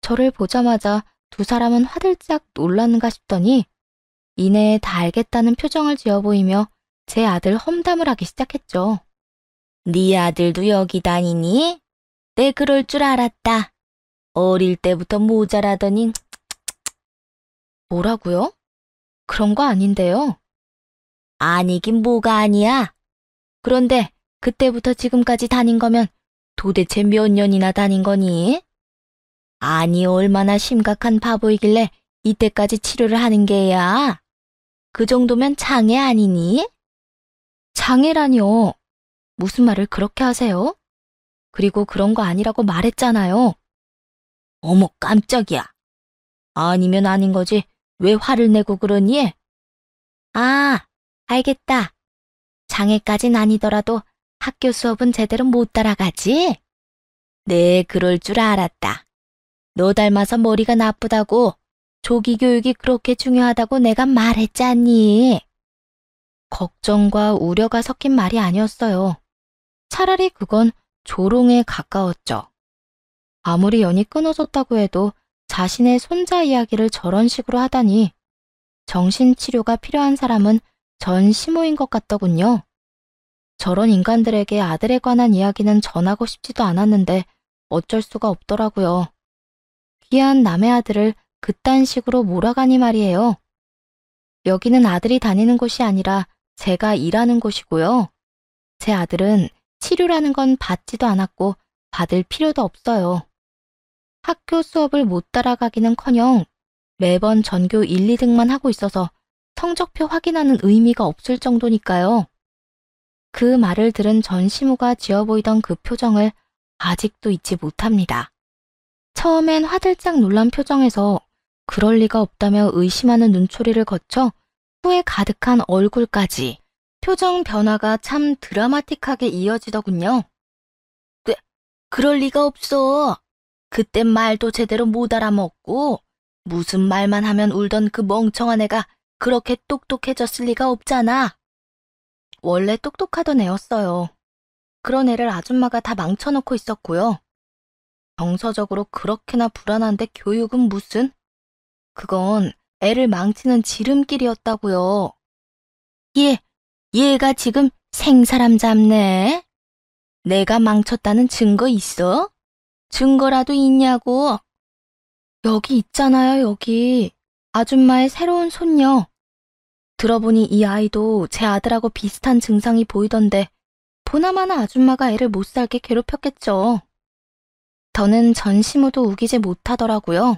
저를 보자마자 두 사람은 화들짝 놀랐는가 싶더니 이내에 다 알겠다는 표정을 지어 보이며 제 아들 험담을 하기 시작했죠. 네 아들도 여기 다니니? 내 그럴 줄 알았다. 어릴 때부터 모자라더니. 뭐라고요? 그런 거 아닌데요. 아니긴 뭐가 아니야. 그런데 그때부터 지금까지 다닌 거면 도대체 몇 년이나 다닌 거니? 아니, 얼마나 심각한 바보이길래 이때까지 치료를 하는 게야? 그 정도면 장애 아니니? 장애라니요. 무슨 말을 그렇게 하세요? 그리고 그런 거 아니라고 말했잖아요. 어머, 깜짝이야. 아니면 아닌 거지. 왜 화를 내고 그러니? 아, 알겠다. 장애까진 아니더라도 학교 수업은 제대로 못 따라가지? 네, 그럴 줄 알았다. 너 닮아서 머리가 나쁘다고, 조기 교육이 그렇게 중요하다고 내가 말했잖니. 걱정과 우려가 섞인 말이 아니었어요. 차라리 그건 조롱에 가까웠죠. 아무리 연이 끊어졌다고 해도 자신의 손자 이야기를 저런 식으로 하다니 정신치료가 필요한 사람은 전 시모인 것 같더군요. 저런 인간들에게 아들에 관한 이야기는 전하고 싶지도 않았는데 어쩔 수가 없더라고요. 귀한 남의 아들을 그딴 식으로 몰아가니 말이에요. 여기는 아들이 다니는 곳이 아니라 제가 일하는 곳이고요. 제 아들은 치료라는 건 받지도 않았고 받을 필요도 없어요. 학교 수업을 못 따라가기는커녕 매번 전교 1, 2등만 하고 있어서 성적표 확인하는 의미가 없을 정도니까요. 그 말을 들은 전 시모가 지어 보이던 그 표정을 아직도 잊지 못합니다. 처음엔 화들짝 놀란 표정에서 그럴 리가 없다며 의심하는 눈초리를 거쳐 후회 가득한 얼굴까지 표정 변화가 참 드라마틱하게 이어지더군요. 네, 그럴 리가 없어. 그땐 말도 제대로 못 알아먹고 무슨 말만 하면 울던 그 멍청한 애가 그렇게 똑똑해졌을 리가 없잖아. 원래 똑똑하던 애였어요. 그런 애를 아줌마가 다 망쳐놓고 있었고요. 정서적으로 그렇게나 불안한데 교육은 무슨? 그건 애를 망치는 지름길이었다고요. 얘가 지금 생사람 잡네. 내가 망쳤다는 증거 있어? 증거라도 있냐고. 여기 있잖아요, 여기. 아줌마의 새로운 손녀. 들어보니 이 아이도 제 아들하고 비슷한 증상이 보이던데 보나마나 아줌마가 애를 못 살게 괴롭혔겠죠. 더는 전시모도 우기지 못하더라고요.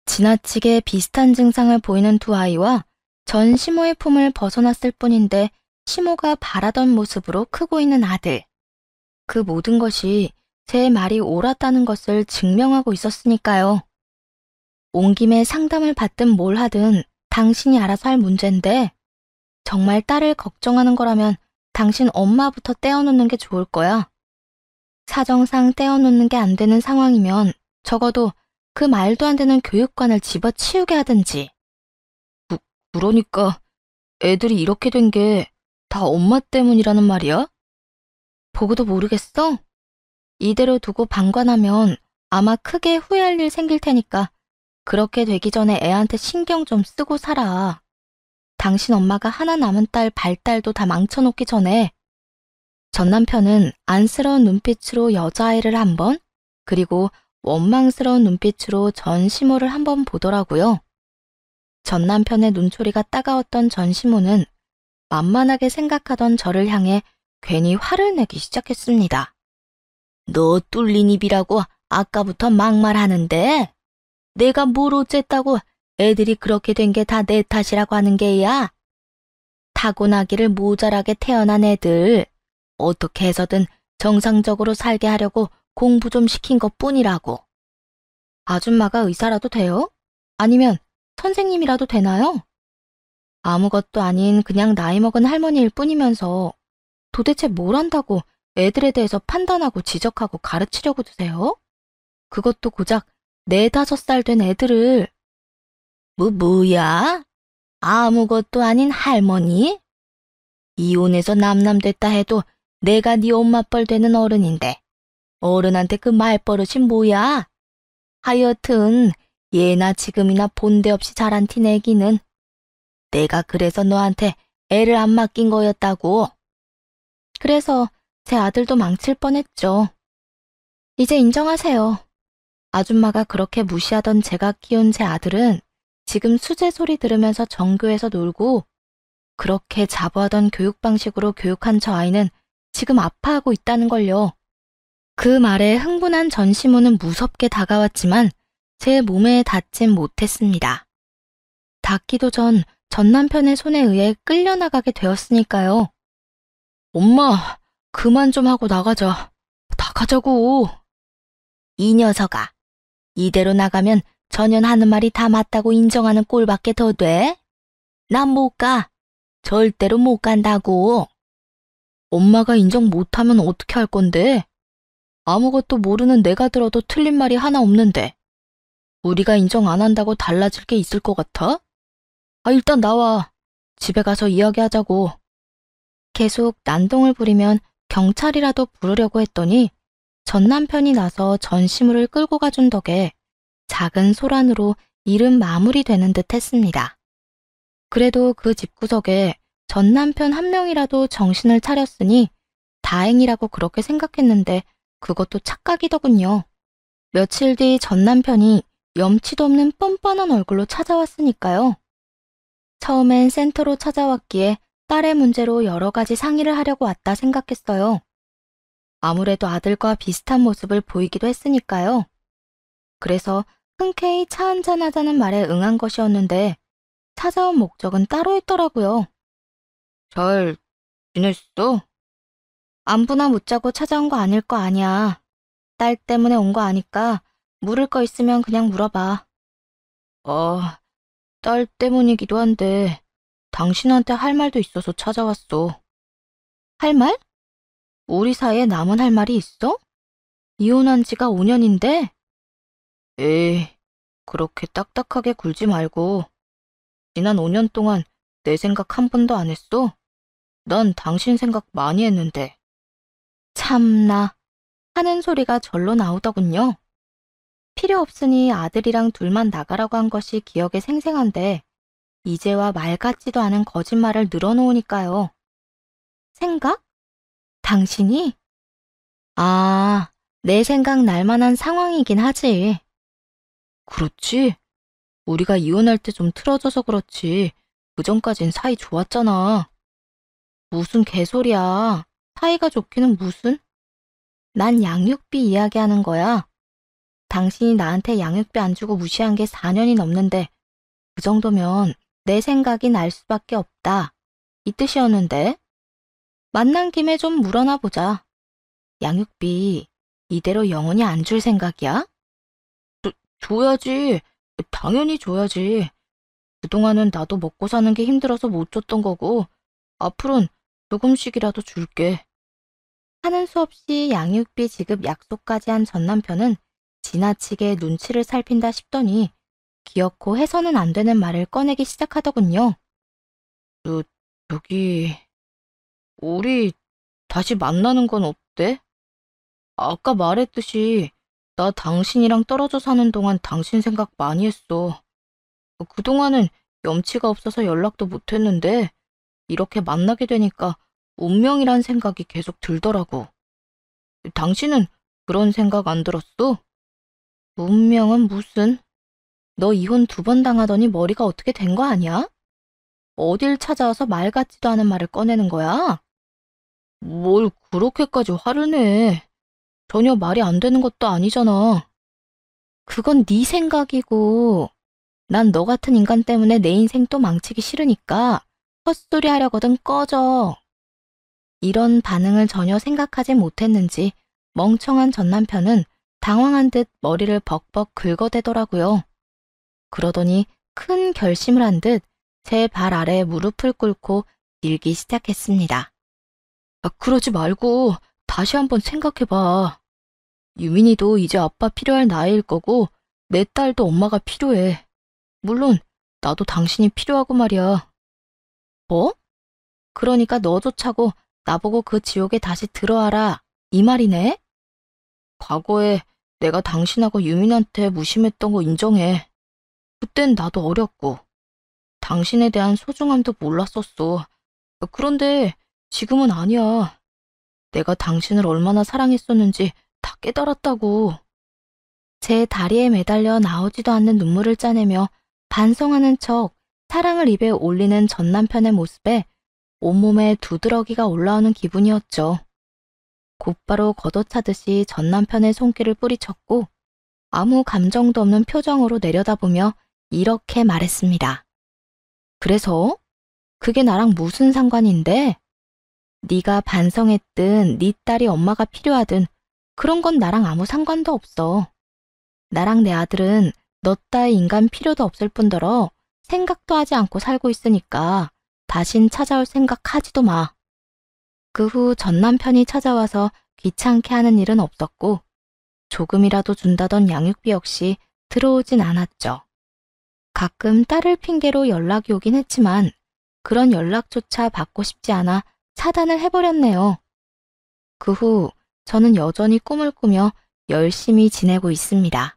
지나치게 비슷한 증상을 보이는 두 아이와 전 시모의 품을 벗어났을 뿐인데 시모가 바라던 모습으로 크고 있는 아들. 그 모든 것이 제 말이 옳았다는 것을 증명하고 있었으니까요. 온 김에 상담을 받든 뭘 하든 당신이 알아서 할 문제인데 정말 딸을 걱정하는 거라면 당신 엄마부터 떼어놓는 게 좋을 거야. 사정상 떼어놓는 게 안 되는 상황이면 적어도 그 말도 안 되는 교육관을 집어치우게 하든지. 그러니까 애들이 이렇게 된 게 다 엄마 때문이라는 말이야? 보고도 모르겠어? 이대로 두고 방관하면 아마 크게 후회할 일 생길 테니까 그렇게 되기 전에 애한테 신경 좀 쓰고 살아. 당신 엄마가 하나 남은 딸 발달도 다 망쳐놓기 전에. 전 남편은 안쓰러운 눈빛으로 여자아이를 한 번, 그리고 원망스러운 눈빛으로 전 시모를 한 번 보더라고요. 전 남편의 눈초리가 따가웠던 전 시모는 만만하게 생각하던 저를 향해 괜히 화를 내기 시작했습니다. 너 뚫린 입이라고 아까부터 막말하는데 내가 뭘 어쨌다고 애들이 그렇게 된 게 다 내 탓이라고 하는 게야. 타고나기를 모자라게 태어난 애들 어떻게 해서든 정상적으로 살게 하려고 공부 좀 시킨 것뿐이라고. 아줌마가 의사라도 돼요? 아니면 선생님이라도 되나요? 아무것도 아닌 그냥 나이 먹은 할머니일 뿐이면서 도대체 뭘 한다고 애들에 대해서 판단하고 지적하고 가르치려고 드세요? 그것도 고작 4, 5살 된 애들을. 뭐야? 아무것도 아닌 할머니? 이혼해서 남남됐다 해도 내가 네 엄마뻘 되는 어른인데 어른한테 그 말버릇이 뭐야? 하여튼 예나 지금이나 본데 없이 자란 티 내기는 내가 그래서 너한테 애를 안 맡긴 거였다고. 그래서 제 아들도 망칠 뻔했죠. 이제 인정하세요. 아줌마가 그렇게 무시하던 제가 키운 제 아들은 지금 수제 소리 들으면서 정교해서 놀고 그렇게 자부하던 교육 방식으로 교육한 저 아이는 지금 아파하고 있다는 걸요. 그 말에 흥분한 전시모는 무섭게 다가왔지만 제 몸에 닿진 못했습니다. 닿기도 전 남편의 손에 의해 끌려나가게 되었으니까요. 엄마, 그만 좀 하고 나가자. 나가자고. 이 녀석아, 이대로 나가면 전현 하는 말이 다 맞다고 인정하는 꼴밖에 더 돼? 난 못 가. 절대로 못 간다고. 엄마가 인정 못하면 어떻게 할 건데? 아무것도 모르는 내가 들어도 틀린 말이 하나 없는데. 우리가 인정 안 한다고 달라질 게 있을 것 같아? 일단 나와. 집에 가서 이야기하자고. 계속 난동을 부리면 경찰이라도 부르려고 했더니 전 남편이 나서 전시물을 끌고 가준 덕에 작은 소란으로 일은 마무리되는 듯 했습니다. 그래도 그 집구석에 전 남편 한 명이라도 정신을 차렸으니 다행이라고 그렇게 생각했는데 그것도 착각이더군요. 며칠 뒤 전 남편이 염치도 없는 뻔뻔한 얼굴로 찾아왔으니까요. 처음엔 센터로 찾아왔기에 딸의 문제로 여러 가지 상의를 하려고 왔다 생각했어요. 아무래도 아들과 비슷한 모습을 보이기도 했으니까요. 그래서 흔쾌히 차 한잔 하자는 말에 응한 것이었는데 찾아온 목적은 따로 있더라고요. 잘 지냈어? 안부나 묻자고 찾아온 거 아닐 거 아니야. 딸 때문에 온 거 아니까 물을 거 있으면 그냥 물어봐. 딸 때문이기도 한데 당신한테 할 말도 있어서 찾아왔어. 할 말? 우리 사이에 남은 할 말이 있어? 이혼한 지가 5년인데? 에이, 그렇게 딱딱하게 굴지 말고. 지난 5년 동안 내 생각 한 번도 안 했어? 난 당신 생각 많이 했는데. 참나, 하는 소리가 절로 나오더군요. 필요 없으니 아들이랑 둘만 나가라고 한 것이 기억에 생생한데 이제와 말 같지도 않은 거짓말을 늘어놓으니까요. 생각? 당신이? 내 생각 날 만한 상황이긴 하지. 그렇지? 우리가 이혼할 때 좀 틀어져서 그렇지. 그전까진 사이 좋았잖아. 무슨 개소리야. 사이가 좋기는 무슨? 난 양육비 이야기하는 거야. 당신이 나한테 양육비 안 주고 무시한 게 4년이 넘는데 그 정도면 내 생각이 날 수밖에 없다. 이 뜻이었는데. 만난 김에 좀 물어나 보자. 양육비 이대로 영원히 안 줄 생각이야? 줘야지. 당연히 줘야지. 그동안은 나도 먹고 사는 게 힘들어서 못 줬던 거고 앞으로는 조금씩이라도 줄게. 하는 수 없이 양육비 지급 약속까지 한 전 남편은 지나치게 눈치를 살핀다 싶더니 기어코 해서는 안 되는 말을 꺼내기 시작하더군요. 저기, 우리 다시 만나는 건 어때? 아까 말했듯이 나 당신이랑 떨어져 사는 동안 당신 생각 많이 했어. 그동안은 염치가 없어서 연락도 못 했는데 이렇게 만나게 되니까 운명이란 생각이 계속 들더라고. 당신은 그런 생각 안 들었어? 운명은 무슨? 너 이혼 2번 당하더니 머리가 어떻게 된 거 아니야? 어딜 찾아와서 말 같지도 않은 말을 꺼내는 거야? 뭘 그렇게까지 화를 내. 전혀 말이 안 되는 것도 아니잖아. 그건 네 생각이고 난 너 같은 인간 때문에 내 인생 또 망치기 싫으니까 헛소리 하려거든 꺼져. 이런 반응을 전혀 생각하지 못했는지 멍청한 전 남편은 당황한 듯 머리를 벅벅 긁어대더라고요. 그러더니 큰 결심을 한 듯 제 발 아래 무릎을 꿇고 밀기 시작했습니다. 그러지 말고 다시 한번 생각해봐. 유민이도 이제 아빠 필요할 나이일 거고 내 딸도 엄마가 필요해. 물론 나도 당신이 필요하고 말이야. 뭐? 그러니까 너도 차고 나보고 그 지옥에 다시 들어와라. 이 말이네? 과거에 내가 당신하고 유민한테 무심했던 거 인정해. 그땐 나도 어렸고 당신에 대한 소중함도 몰랐었어. 그런데 지금은 아니야. 내가 당신을 얼마나 사랑했었는지 다 깨달았다고. 제 다리에 매달려 나오지도 않는 눈물을 짜내며 반성하는 척 사랑을 입에 올리는 전 남편의 모습에 온몸에 두드러기가 올라오는 기분이었죠. 곧바로 걷어차듯이 전 남편의 손길을 뿌리쳤고 아무 감정도 없는 표정으로 내려다보며 이렇게 말했습니다. 그래서? 그게 나랑 무슨 상관인데? 네가 반성했든 네 딸이 엄마가 필요하든 그런 건 나랑 아무 상관도 없어. 나랑 내 아들은 너 따위 인간 필요도 없을 뿐더러 생각도 하지 않고 살고 있으니까 다신 찾아올 생각하지도 마. 그 후 전 남편이 찾아와서 귀찮게 하는 일은 없었고 조금이라도 준다던 양육비 역시 들어오진 않았죠. 가끔 딸을 핑계로 연락이 오긴 했지만 그런 연락조차 받고 싶지 않아 차단을 해버렸네요. 그 후 저는 여전히 꿈을 꾸며 열심히 지내고 있습니다.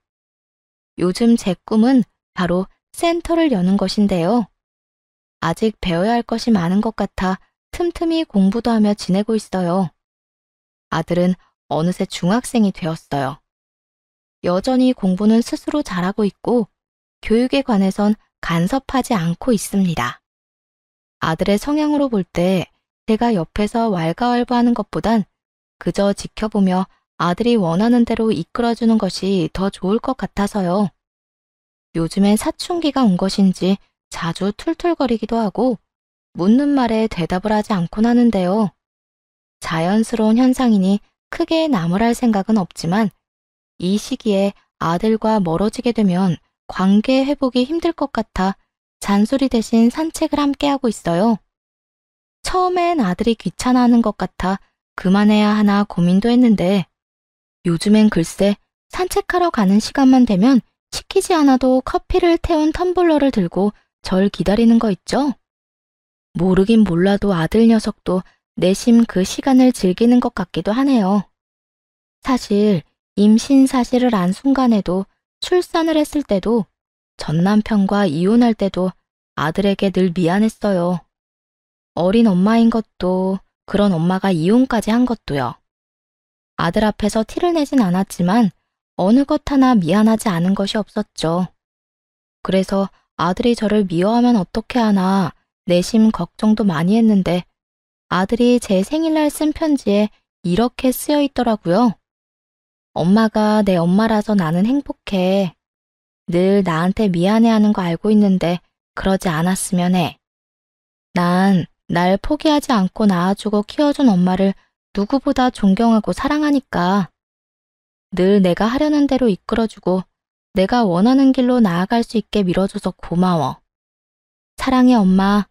요즘 제 꿈은 바로 센터를 여는 것인데요. 아직 배워야 할 것이 많은 것 같아 틈틈이 공부도 하며 지내고 있어요. 아들은 어느새 중학생이 되었어요. 여전히 공부는 스스로 잘하고 있고 교육에 관해선 간섭하지 않고 있습니다. 아들의 성향으로 볼 때 제가 옆에서 왈가왈부하는 것보단 그저 지켜보며 아들이 원하는 대로 이끌어주는 것이 더 좋을 것 같아서요. 요즘엔 사춘기가 온 것인지 자주 툴툴거리기도 하고 묻는 말에 대답을 하지 않곤 하는데요. 자연스러운 현상이니 크게 나무랄 생각은 없지만 이 시기에 아들과 멀어지게 되면 관계 회복이 힘들 것 같아 잔소리 대신 산책을 함께 하고 있어요. 처음엔 아들이 귀찮아하는 것 같아 그만해야 하나 고민도 했는데 요즘엔 글쎄 산책하러 가는 시간만 되면 시키지 않아도 커피를 태운 텀블러를 들고 절 기다리는 거 있죠? 모르긴 몰라도 아들 녀석도 내심 그 시간을 즐기는 것 같기도 하네요. 사실 임신 사실을 안 순간에도 출산을 했을 때도 전 남편과 이혼할 때도 아들에게 늘 미안했어요. 어린 엄마인 것도 그런 엄마가 이혼까지 한 것도요. 아들 앞에서 티를 내진 않았지만 어느 것 하나 미안하지 않은 것이 없었죠. 그래서 아들이 저를 미워하면 어떻게 하나 내심 걱정도 많이 했는데 아들이 제 생일날 쓴 편지에 이렇게 쓰여 있더라고요. 엄마가 내 엄마라서 나는 행복해. 늘 나한테 미안해하는 거 알고 있는데 그러지 않았으면 해. 난 날 포기하지 않고 낳아주고 키워준 엄마를 누구보다 존경하고 사랑하니까. 늘 내가 하려는 대로 이끌어주고 내가 원하는 길로 나아갈 수 있게 밀어줘서 고마워. 사랑해 엄마.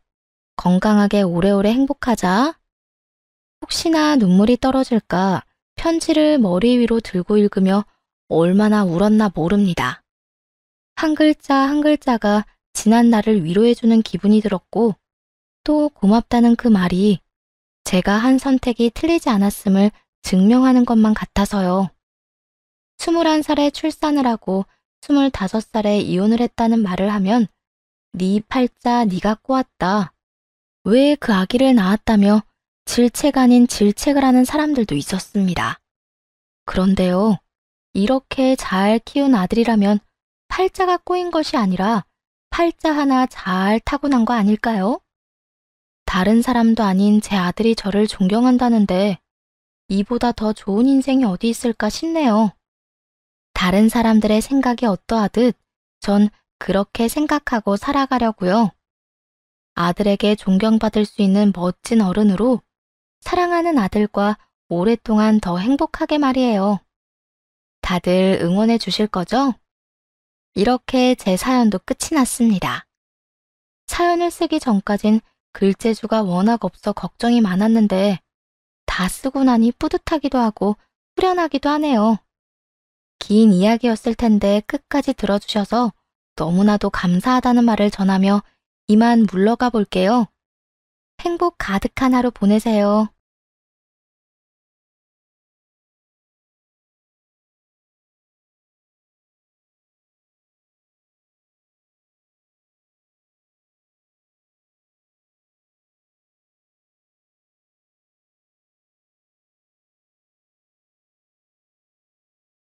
건강하게 오래오래 행복하자. 혹시나 눈물이 떨어질까 편지를 머리 위로 들고 읽으며 얼마나 울었나 모릅니다. 한 글자 한 글자가 지난 날을 위로해주는 기분이 들었고 또 고맙다는 그 말이 제가 한 선택이 틀리지 않았음을 증명하는 것만 같아서요. 21살에 출산을 하고 25살에 이혼을 했다는 말을 하면 네 팔자 네가 꼬았다. 왜 그 아기를 낳았다며 질책 아닌 질책을 하는 사람들도 있었습니다. 그런데요, 이렇게 잘 키운 아들이라면 팔자가 꼬인 것이 아니라 팔자 하나 잘 타고난 거 아닐까요? 다른 사람도 아닌 제 아들이 저를 존경한다는데 이보다 더 좋은 인생이 어디 있을까 싶네요. 다른 사람들의 생각이 어떠하듯 전 그렇게 생각하고 살아가려고요. 아들에게 존경받을 수 있는 멋진 어른으로 사랑하는 아들과 오랫동안 더 행복하게 말이에요. 다들 응원해 주실 거죠? 이렇게 제 사연도 끝이 났습니다. 사연을 쓰기 전까진 글재주가 워낙 없어 걱정이 많았는데 다 쓰고 나니 뿌듯하기도 하고 후련하기도 하네요. 긴 이야기였을 텐데 끝까지 들어주셔서 너무나도 감사하다는 말을 전하며 이만 물러가 볼게요. 행복 가득한 하루 보내세요.